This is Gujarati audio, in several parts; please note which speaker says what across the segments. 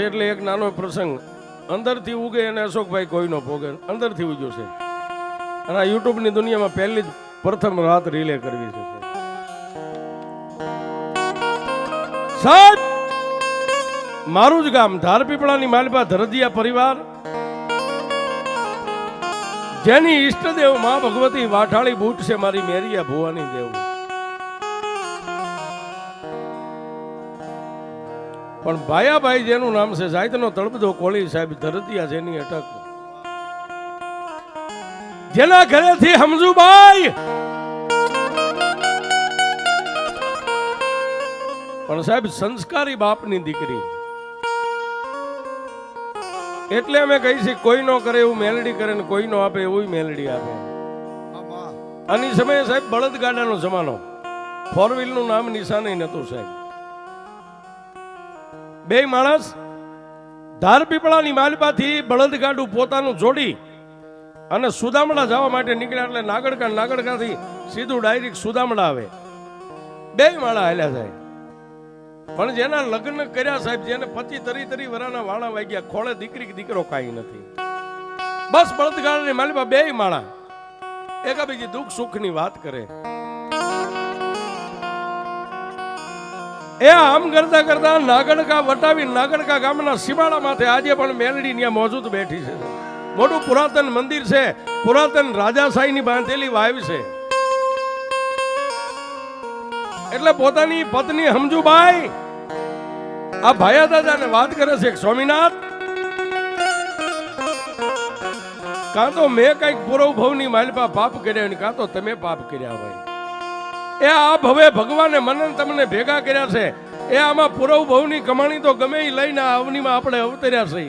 Speaker 1: એટલે એક નાનો પ્રસંગ અંદરથી ઉગે અને અશોકભાઈ કોઈનો ભોગે અંદરથી ઉગ્યો છે અને આ યુટ્યુબની દુનિયામાં પહેલી જ પ્રથમ રાત રિલે કરવી છે સાહેબ. મારું જ ગામ ધારપીપળાની માલપા ધરદિયા પરિવાર, જેની ઈષ્ટદેવ માં ભગવતી વાઠાળી બૂટ છે મારી મેરિયા ભુવાની દેવ. પણ ભાયાભાઈ જેનું નામ છે સાહિત્યનો તળપદો કોળી સાહેબ ધરતિયા જેની અટક, જેના ઘરેથી હમજુભાઈ પણ સાહેબ સંસ્કારી બાપની દીકરી. એટલે અમે કહી છે કોઈ નો કરે એવું મેલડી કરે ને કોઈ નો આપે એવું મેલડી આપે. આની સમયે સાહેબ બળદગાડાનો જમાનો, ફોર વ્હીલ નું નામ નિશાન નતું સાહેબ. બે માણસ ધારપીપળાની માલપાથી બળદગાડું પોતાનું જોડી અને સુદામડા જવા માટે નીકળ્યા. એટલે નાગડકાથી સીધું ડાયરેક્ટ સુદામડા આવે. બે માળા હાલ્યા જાય. પણ જેના લગ્ન કર્યા સાહેબ, જેને 25-30 વર્ષના વાળા વાગ્યા, ખોળે દીકરી દીકરો કાંઈ નથી. બસ બળદગાડાની માલપા બે માળા એકાબીજી દુઃખ સુખની વાત કરે. એ આમ કરતા કરતા નાગડકા વટાવી નાગડકા ગામના સીમાડા માથે આજે પણ મેલડી ત્યાં મોજૂદ બેઠી છે. મોટું પુરાતન મંદિર છે, પુરાતન રાજાશાહીની બાંધેલી વાવ છે. એટલે પોતાની પત્ની હમજુબાઈ આ ભાયા દાદાને વાત કરે છે કે સ્વામિનાથ, કાં તો મેં કઈક પૂરવ ભવની માલપા પાપ કર્યા ને કાં તો તમે પાપ કર્યા હોય. એ આ ભવે ભગવાને મને તમને ભેગા કર્યા છે. એ આમાં પૂરવ ભવની કમાણી તો ગમે એ લઈને અવનીમાં આપણે અવતર્યા છે.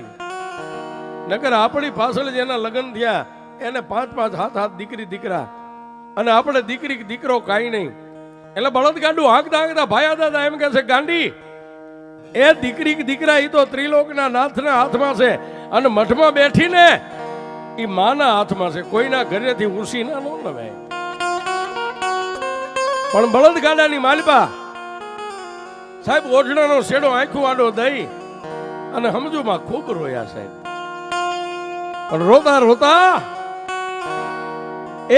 Speaker 1: નકર આપણી પાછળ જેના લગ્ન થયા એને 5-5 હાથ દીકરી દીકરા, અને આપણે દીકરી દીકરો કાંઈ નહીં. એટલે બળદગાડું હાંકતા હાંકતા ભાયા દાદા એમ કહે છે, ગાંડી એ દીકરી દીકરા એ તો ત્રિલોકના નાથના હાથમાં છે, અને મઠમાં બેઠીને એ માના હાથમાં છે. કોઈના ઘરેથી ઉસી ના ન લવાય. પણ બળદગાડાની માલપા સાહેબ ઓઢણાનો શેડો આંખું આડો દઈ અને હમજુમાં ખૂબ રોયા સાહેબ. પણ રોતા રોતા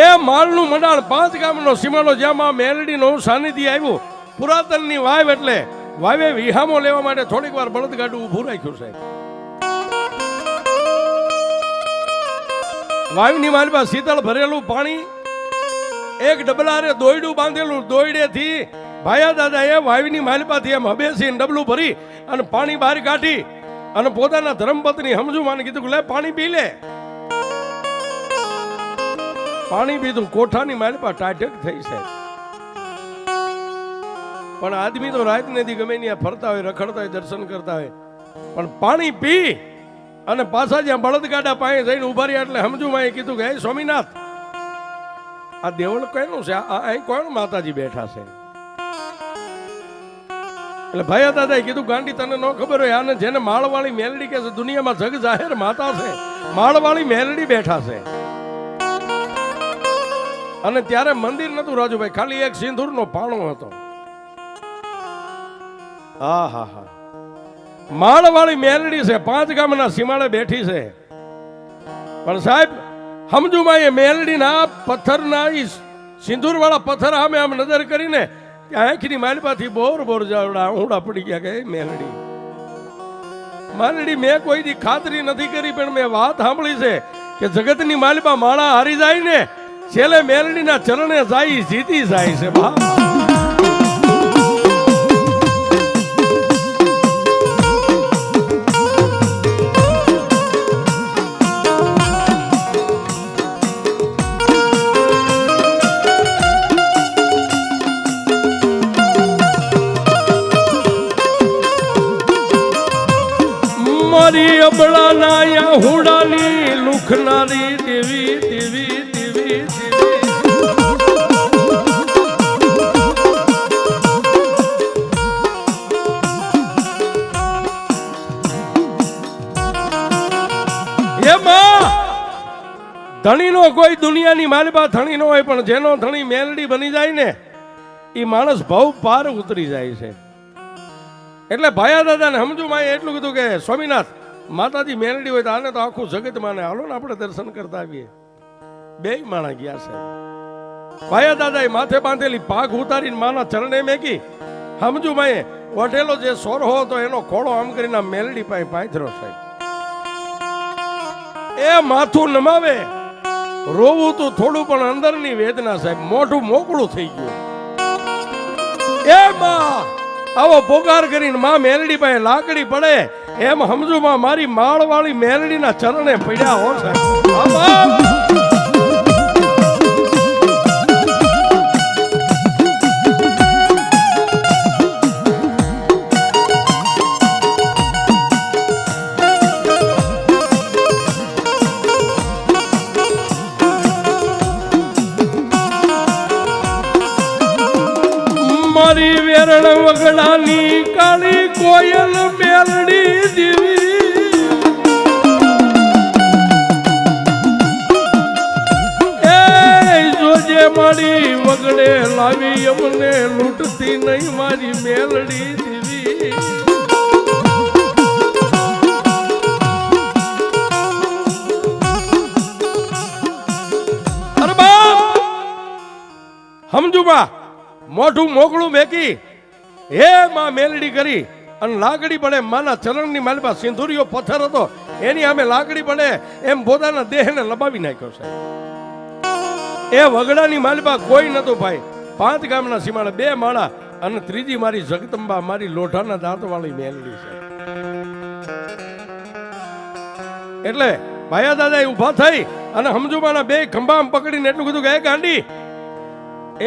Speaker 1: એ માળનું મંડાણ 5 ગામનો સીમાડો જ્યાં મેલડીનો સાનિધ્ય આવ્યું. પુરાતનની વાવ એટલે વાવે વિહામો લેવા માટે થોડીક વાર બળદગાડું ઊભું રાખ્યું સાહેબ. વાવની માલપા શીતળ ભરેલું પાણી, એક ડબલારે દોયડું બાંધેલું. દોયડેથી ભાયા દાદાએ વાવની માલપાથી એમ હબેસી ડબલું ભરી અને પાણી બહાર કાઢી અને પોતાના ધર્મપત્ની હમજુમાને કીધું કે લે પાણી પી લે. પાણી પીધું. કોઠાની માલપા ટાઢક થઈ છે. પણ આદમી તો રાત ને દી ગમે ત્યાં ફરતા હોય, રખડતા હોય, દર્શન કરતા હોય. પણ પાણી પી અને પાછા જ્યાં બળદગાડા પાસે જઈને ઉભા રહ્યા એટલે હમજુમાએ કીધું કે હે સ્વામિનાથ, આ દેવળ કોનું છે? અહીં કોણ માતાજી બેઠા છે? એટલે ભાયા દાદાએ કીધું, ગાંડી તને ન ખબર હોય, આને જેને માળવાળી મેલડી કે છે, દુનિયામાં જગ જાહેર માતા છે, માળવાળી મેલડી બેઠા છે. અને ત્યારે મંદિર નતું રાજુભાઈ, ખાલી એક સિંદૂરનો પાણો હતો. હા હા હા, માળવાળી મેલડી છે, 5 ગામના સીમાડે બેઠી છે. પણ સાહેબ હમજુમાએ મેલડીના પથ્થરના સિંદૂર વાળા પથ્થર આમે આમ નજર કરીને આંખની માલપાથી બોર બોર જાવડા ઊંડા પડી ગયા કે મેલડી માલડી મેં કોઈ દી ખાતરી નથી કરી, પણ મેં વાત સાંભળી છે કે જગતની માલપા માળા હારી જાય ને છેલ્લે મેલડીના ચરણે જાય જીતી જાય છે. બા મારી અબળા નાયા હુડાની લુખનારી દેવી દેવી દેવી દેવી. એમાં ધણીનો કોઈ દુનિયાની માલપા ધણી ન હોય, પણ જેનો ધણી મેલડી બની જાય ને એ માણસ ભવ પાર ઉતરી જાય છે. એટલે ભાયા દાદાને સમજુ માએ એટલું કીધું કે સ્વામિનાથ માતાજી મેલડી હોય તો આને તો આખું જગત માને, હાલો ને આપણે દર્શન કરતા આવીએ. બે માણા ગયા છે. ભાયા દાદાએ માથે બાંધેલી પાઘ ઉતારીને માના ચરણે મેકી. સમજુ માએ ઓઢેલો જે સોરહો હતો એનો ખોળો આમ કરીને મેલડી પાસે પાથર્યો સાહેબ. એ માથું નમાવે, રોવું તું થોડું પણ અંદરની વેદના સાહેબ, મોઢું મોકળું થઈ ગયું. એ માં આવો પોકાર કરીને માં મેલડી પાસે લાકડી પડે એમ સમજુ માં મારી માળવાળી મેલડીના ચરણે પડ્યા હો સાહેબ. મારી વેરણ વગડાની કાળી કોયલ મેલડી જીવી, એ જોજે મારી વગડે લાવી અમને લૂંટતી નહીં મારી મેલડી જીવી. અરે બાપ સમજુ બા મોઢું મોકળું મેકી હે માં મેલડી કરી અને લાકડી પડે માના ચરણની માલપા સિંધુરિયો પથ્થર હતો એની સામે લાકડી પડે એમ પોતાના દેહને લબાવી નાખ્યો છે. એ વગડાની માલપા કોઈ નતું ભાઈ. 5 ગામના સીમાડા 2 માળા અને ત્રીજી મારી જગદંબા મારી લોઢાના દાંતવાળી મેલડી છે. એટલે ભાયા દાદા ઊભા થઈ અને સમજુમાના 2 ખંભા પકડીને એટલું કીધું કે ગાંડી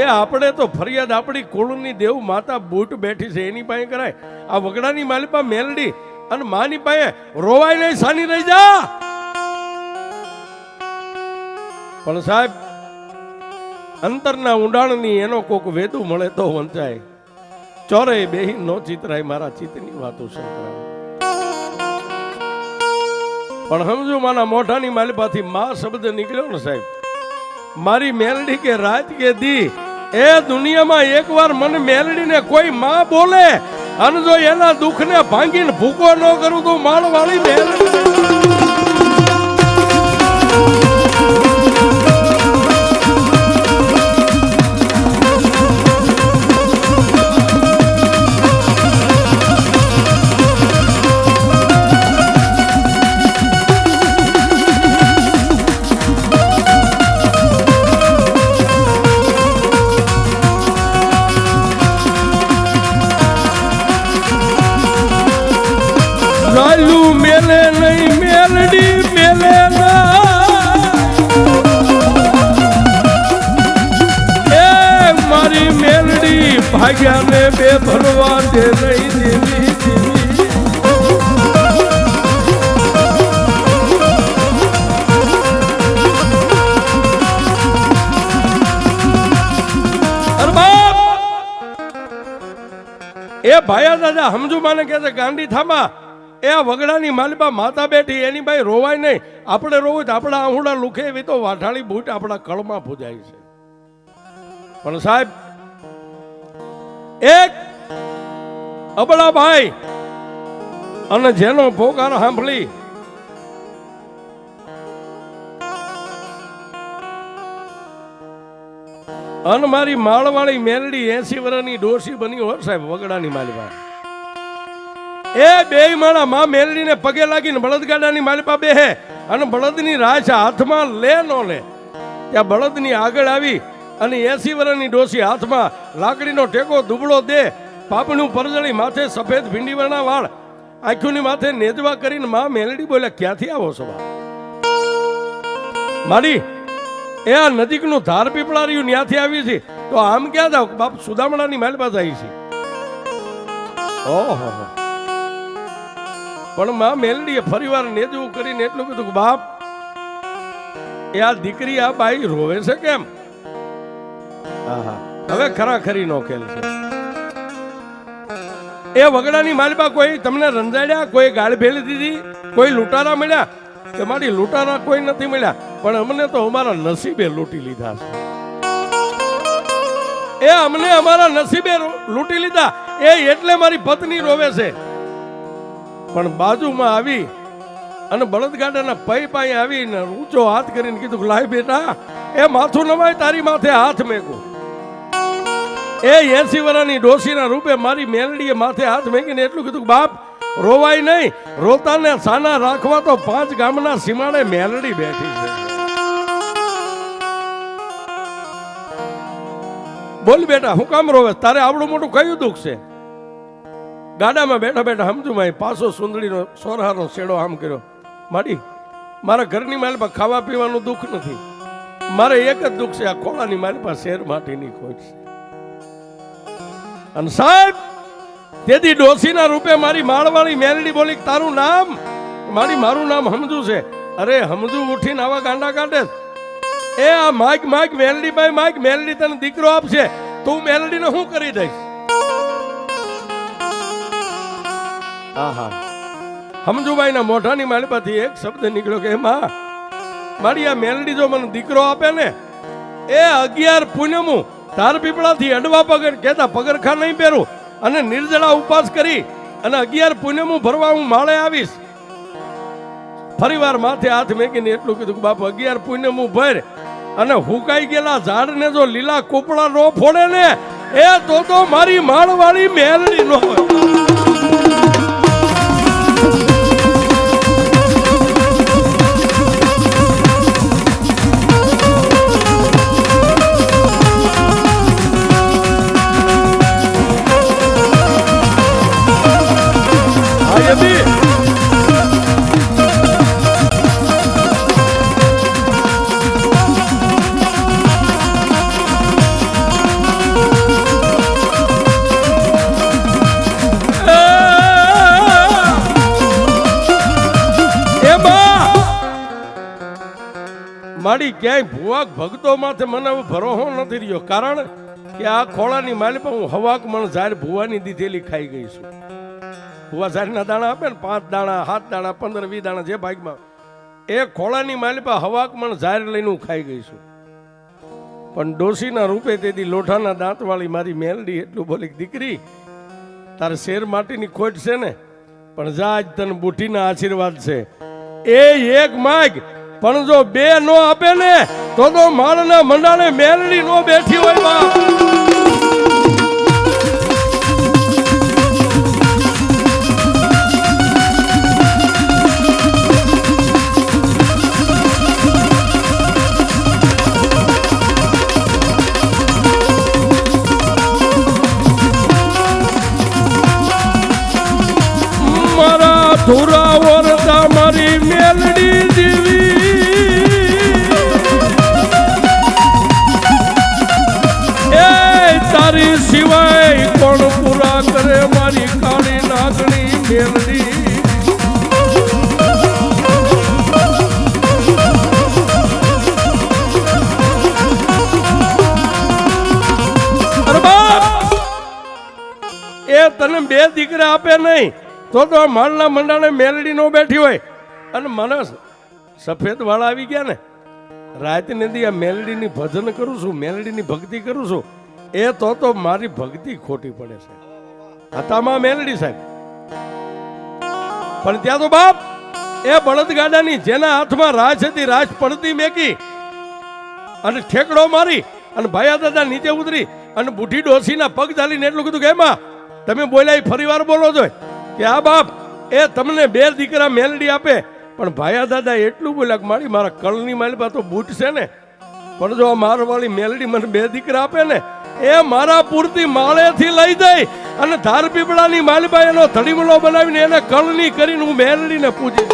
Speaker 1: એ આપણે તો ફરિયાદ આપણી કુળની દેવ માતા બૂટ બેઠી છે એની પાસે કરાય. આ વગડાની માલિપા મેલડી અને માની પાસે રોવાય નહીં, સાની રહી જા. પણ સાહેબ અંતરના ઊંડાણની એનો કોક વેદુ મળે તો વંચાય. ચોરે બેહી નો ચિતરાય મારા ચિત્તની વાતો સંકળાય. પણ સમજો માના મોઢાની માલિપાથી માં શબ્દ નીકળ્યો ને સાહેબ, મારી મેલડી કે રાત કે દી એ દુનિયામાં એકવાર મને મેલડીને કોઈ માં બોલે અને જો એના દુઃખને ભાંગીને ભૂકો ન કરું તો માળવાળી મેલડી. લાલુ મેલે નહીં મેલડી મેલે એ મારી મેલડી ભાગ્યા ને બે ભરવા દે નહીં દેવી દેવી. અરે બાપ એ ભાયા દાદા સમજુ માને કે છે ગાંડી થામા. એ આ વગડાની માલિપા માતા બેઠી એની ભાઈ રોવાય નહીં. આપણે રોવું તો આપણા આહુડા લુખે એવી તો વાઢાળી બૂટ આપણા કળમાં પૂજાય છે. પણ સાહેબ એક અબળા ભાઈ અને જેનો પોકાર સાંભળી અને મારી માળવાળી મેલડી 80 વર્ષની ડોસી બની હોય સાહેબ વગડાની માલિપા. એ 2 માળા માં મેલડીને પગે લાગીને બળદગાડાની માલિપા બેહે અને બળદની રાશ હાથમાં લે નો લે ત્યાં બળદની આગળ આવી અને 80 વર્ષની ડોસી હાથમાં લાકડીનો ટેકો દુબળો દે, પાપણું પરજળી, માથે સફેદ ભીંડીવરના વાળ, આંખોની માથે નેજવા કરીને માં મેલડી બોલ્યા ક્યાંથી આવો છો મારી? એ આ નજીકનું ધાર પીપળા રહ્યું ત્યાંથી આવી છે. તો આમ ક્યાં જાવ બાપ? સુદામણાની માલિપા આવી છે. ઓહો પણ માં મેલડીએ ફરીવાર નેજવું કરીને એટલું કીધું કે બાપ એ આ દીકરી આ બાઈ રોવે છે કેમ? હવે ખરાખરી નો ખેલ છે. એ વગડાની માલિપા કોઈ તમને રંજાડ્યા, કોઈ ગાળ ભેળી દીધી, કોઈ લૂંટારા મળ્યા કે મારી લૂંટારા કોઈ નથી મળ્યા, પણ અમને તો અમારા નસીબે લૂંટી લીધા છે. એ અમને અમારા નસીબે લૂંટી લીધા. એ એટલે મારી પત્ની રોવે છે. પણ બાજુમાં આવી અને બળદગાડાના પૈ પાસે આવીને ઊંચો હાથ કરીને કીધું કે લાય બેટા, એ માથું નમાય, તારી માથે હાથ મેકું. એ 80 વર્ષની ડોશીના રૂપે મારી મેલડીએ માથે હાથ મેકીને એટલું કીધું કે બાપ રોવાય નહીં, રોતાને સાના રાખવા તો 5 ગામના સીમાડે મેલડી બેઠી છે. બોલ બેટા, હું કામ રોવે? તારે આવડું મોટું કયું દુઃખ છે? ગાડામાં બેઠા બેઠા સમજુ માય પાછો સુંદડીનો સોરહાનો શેડો આમ કર્યો. માડી, મારા ઘરની માલપા ખાવા પીવાનું દુઃખ નથી, મારે એક જ દુઃખ છે, આ ખોળાની માલપા શેર માટીની ખોટ છે. અને સાહેબ તેથી ડોશીના રૂપે મારી માળવાળી મેલડી બોલી, તારું નામ? મારું નામ સમજુ છે. અરે સમજુ ઉઠીને આવા ગાંડા કાઢે. એ આ માઈક મેલડી ભાઈ, માઈક મેલડી તને દીકરો આપશે, તું મેલડીને શું કરી દઈશ? આહા, સમજુભાઈ ના મોઢાની માલપાથી એક શબ્દ નીકળ્યો કે માં, મારી આ મેલડી જો મને દીકરો આપે ને, એ 11 પૂનમું તાર પીપળાથી અડવા પગર કહેતા પગરખા નહીં પહેરું અને નિર્જળા ઉપવાસ કરી અને 11 પૂનમું ભરવા હું માળે આવીશ. ફરીવાર માથે હાથ મેકીને એટલું કીધું કે બાપુ 11 પૂનમું ભર અને હુકાઈ ગયેલા ઝાડને જો લીલા કોપડા નો ફોડે ને, એ તો મારી માળવાળી મેલડી નો હોય. મારી ક્યાંય ભુવાક ભક્તો માથે મને ભરોસો નથી રહ્યો, કારણ કે આ ખોળાની માલપા હું હવાક મણ ઝાર ભુવાની દીધેલી ખાઈ ગઈ છું. ભુવા ઝારના દાણા આપે ને 5 દાણા 7 દાણા 15 20 દાણા જે ભાગમાં, એ ખોળાની માલપા હવાક મણ ઝાર લઈને હું ખાઈ ગઈ છું. પણ ડોશીના રૂપે તેથી લોઠાના દાંતવાળી મારી મેલડી એટલું બોલી, દીકરી તારે શેર માટીની ખોટ છે ને, પણ જા આજ તને બુઠીના આશીર્વાદ છે. એ એક માગ, પણ જો 2 નો આપે ને તો માળના મંડાણે મેલડી નો બેઠી હોય. બાપ મારા ધુરા વરતા મારી મેલડી દેવી, તારી સિવાય કોણ પૂરા કરે મારી કાળી નાગણી મેલડી. એ તને 2 દીકરા આપે નહીં તો માળના મંડાણે મેલડી નો બેઠી હોય. અને મને સફેદ વાળા આવી ગયા ને, રાત ને આ મેલડીની ભજન કરું છું, મેલડીની ભક્તિ કરું છું, એ તો મારી ભક્તિ ખોટી પડે છે. હતામાં મેલડી સાહેબ, પણ ત્યાં તો બાપ એ બળદગાડાની જેના હાથમાં રાજ હતી, રાજ પડતી મેકી અને ઠેકડો મારી અને ભાયા દાદા નીચે ઉતરી અને બુઢી ડોસીના પગ ચાલીને એટલું કીધું કે એમાં તમે બોલ્યા ફરીવાર બોલો છો કે આ બાપ એ તમને 2 દીકરા મેલડી આપે. પણ ભાયા દાદા એટલું બોલ્યા કે મારા કળની માલપા તો બૂટ છે ને, પણ જો મારવાળી મેલડી મને 2 દીકરા આપે ને, એ મારા પૂરતી માળેથી લઈ જાય અને ધાર પીપળાની માલપા એનો ધડીમલો બનાવીને એને કળની કરીને હું મેલડીને પૂજી.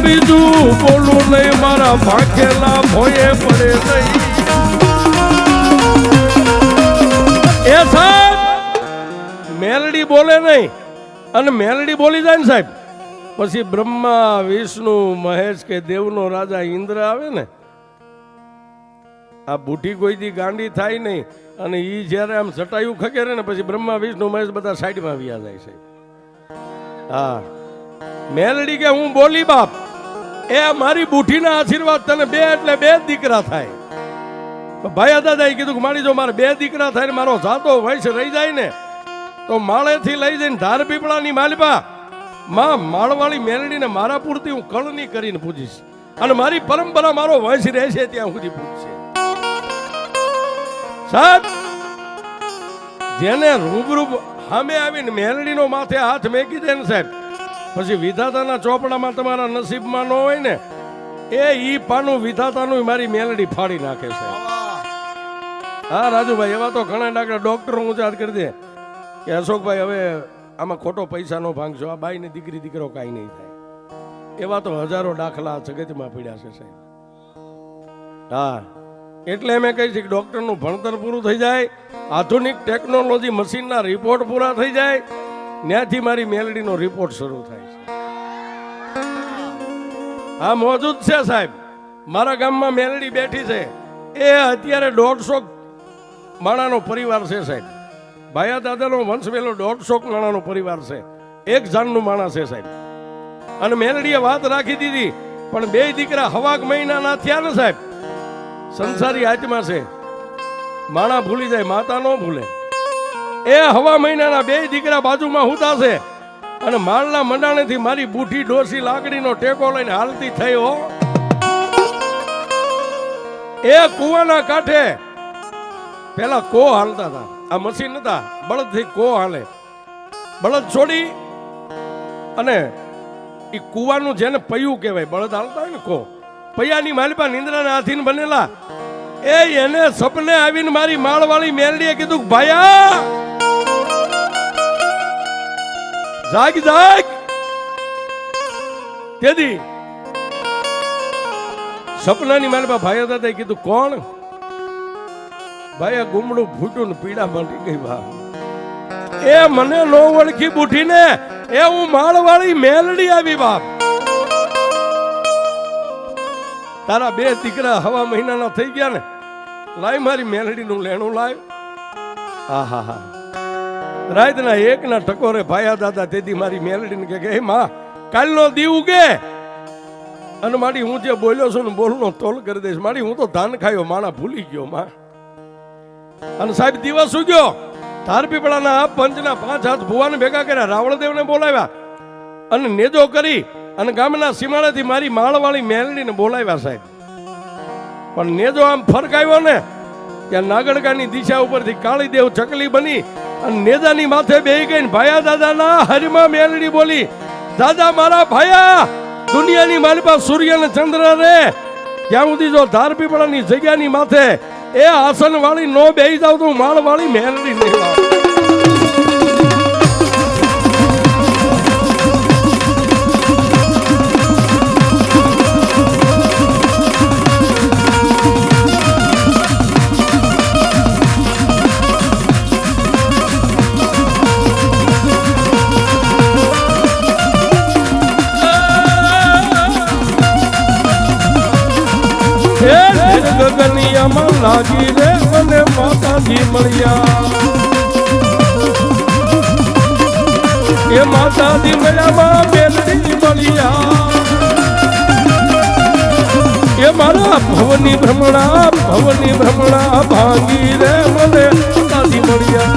Speaker 1: બીજું બોલું નહીં, મારા ભાખેલા ભોયે પડે નહીં. એ એ સાહેબ મેલડી બોલે નહીં અને મેલડી બોલી જાય ને સાહેબ પછી બ્રહ્મા વિષ્ણુ મહેશ કે દેવનો રાજા ઇન્દ્ર આવે ને આ બુઢી કોઈ દી ગાંડી થાય નહીં અને ઈ જ્યારે આમ જટાયું ખકેરે ને પછી બ્રહ્મા વિષ્ણુ મહેશ બધા સાઈડમાં વ્યા જાય છે. હા મેલડી કે હું બોલી બાપ એ મારી બુઢીના આશીર્વાદ તને બે એટલે બે જ દીકરા થાય. ભાઈ દાદાએ કીધું કે મારી જો મારે બે દીકરા થાય ને મારો જાતો વંશ રહી જાય ને તો માળેથી લઈ જઈને ધાર પીપળાની માલપા માં માળવાળી મેલડીને મારા પૂરતી હું કળની કરીને પૂજીશ અને મારી પરંપરા મારો વંશ રહેશે ત્યાં સુધી પૂજશે. સાહેબ જેને રૂબરૂ સામે આવીને મેલડીનો માથે હાથ મેકી દે ને સાહેબ પછી વિધાતાના ચોપડામાં તમારા નસીબમાં ન હોય ને એ ઈ પાનું વિધાતાનું મારી મેલડી ફાડી નાખે છે. હા રાજુભાઈ એવા તો ઘણા ડાકડા ડોક્ટરો ઊંચા કરી દે કે અશોકભાઈ હવે આમાં ખોટો પૈસા નો ભાંગશો આ બાઈ ને દીકરી દીકરો કાંઈ નહીં થાય. એવા તો હજારો દાખલા જગતમાં પડ્યા છે સાહેબ. હા એટલે અમે કહી છીએ કે ડોક્ટરનું ભણતર પૂરું થઈ જાય આધુનિક ટેકનોલોજી મશીનના રિપોર્ટ પૂરા થઈ જાય ત્યાંથી મારી મેલડીનો રિપોર્ટ શરૂ થાય છે. હા મોજૂદ છે સાહેબ મારા ગામમાં મેલડી બેઠી છે એ અત્યારે 150 માણાનો પરિવાર છે સાહેબ. ભાયા દાદાનો વંશવેલો 150 માણાનો પરિવાર છે એક જાનનું માણસ છે સાહેબ. અને મેલડીએ વાત રાખી દીધી પણ બે દીકરા હવાક મહિનાના થયા ને સાહેબ સંસારી આત્મા છે માણા ભૂલી જાય માતા ન ભૂલે. એ હવા મહિનાના બે દીકરા બાજુમાં હુતા છે અને માળના મંડાણેથી મારી બુઢી ડોસી લાકડીનો ટેકો લઈને હાલતી થઈ હો. એ કુવાના કાંઠે પેલા કો હાલતા હતા આ મશીન નતા બળદ થી કો હાલે બળદ છોડી અને એ કુવાનું જેને પૈયું કહેવાય બળદ હાલતા હોય ને કો પૈયાની માલિપા નિંદ્રાના આધીન બનેલા એને સપને આવીને મારી માળવાળી મેલડીએ કીધું ભાયા જાગ જાગ. કેદી સપનાની માલિપા ભાયા દાદાએ કીધું કોણ? ભાઈ ગુમડું ફૂટ્યું ને પીડા માંડી ગઈ બા. એ મને નો ઓળખી બુઠીને એ હું માળવાળી મેલડી આવી બાપ. તારા બે દીકરા હવા મહિનાના થઈ ગયા ને લાય મારી મેલડીનું લેણું લાય. હા હા હા રાતના એકના ટકોરે ભાયા દાદા તેથી મારી મેલડીને કે હે માં કાલનો દી ઉગે અને મારી હું જે બોલ્યો છું ને બોલનો તોલ કરી દઈશ. મારી હું તો ધાન ખાયો માણા ભૂલી ગયો માં. અને સાહેબ દિવસ ઉગ્યો ધાર પીપળાના પંચના 5 હાથ ભુવાને ભેગા કર્યા રાવણદેવને બોલાવ્યા અને નેજો કરી અને ગામના સીમાડેથી મારી માળવાળી મેલડીને બોલાવ્યા સાહેબ. પણ નેજો આમ ફરકાવ્યો ને ત્યાં નાગડકાની દિશા ઉપરથી કાળીદેવ ચકલી બની અને નેજાની માથે બેહી ગઈ ભાયા દાદાના હરિમાં મેલડી બોલી દાદા મારા ભાયા દુનિયાની માલિપા સૂર્ય ને ચંદ્ર રે જ્યાં સુધી જો ધાર પીપળાની જગ્યાની માથે એ આસન વાળી નો બેહી જાવ તો માળ વાળી મેલડી નહીં લાવ. ગગનિયામાં લાગી રે મને માતાજી મળ્યા એ માતાજી મળ્યામાં મેલડી મળ્યા એ મારા ભવની ભ્રમણા ભાંગી રે મને માતાજી મળ્યા.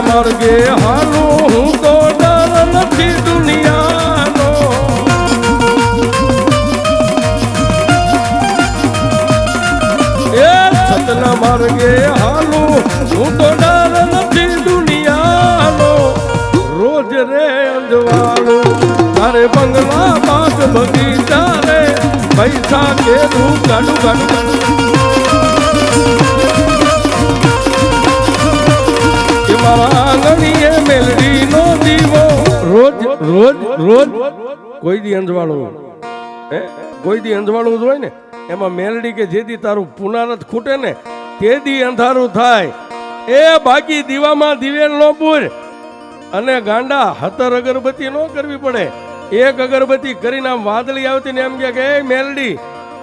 Speaker 1: માર્ગે હાલું હું તો માર્ગે હાલું હું તો ડર નથી દુનિયાનો રોજ રે અંજવાળું તારે બંગલા બાગ બગીચા રે પૈસા કેરું ગાડું ગાડું કે મારા આંગણીએ મેલડી નો દીવો રોજ રોજ રોજ કોઈ દી અંજવાળું હે કોઈ દી અંજવાળું જ હોય ને એમાં મેલડી કે જે દી તારું પુનરાત ખૂટે ને તે દી અંધારું થાય એ બાકી દીવામાં દિવેલ નો પૂર અને ગાંડા હતર અગરબત્તી નો કરવી પડે એક અગરબત્તી કરીને આમ વાદળી આવતી ને એમ કે એ મેલડી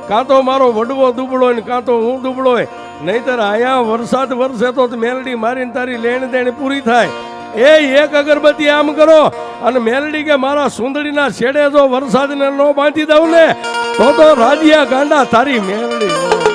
Speaker 1: કાં તો મારો વડવો દુબળો ને કાં તો હું દુબળો હોય નહીતર આયા વરસાદ વરસે તો મેલડી મારીને તારી લેણ દેણ પૂરી થાય એ એક અગરબત્તી આમ કરો અને મેલડી કે મારા સુંદડીના છેડે જો વરસાદને ન બાંધી દઉં ને તો રાજ્યા ગાંડા તારી મેલડી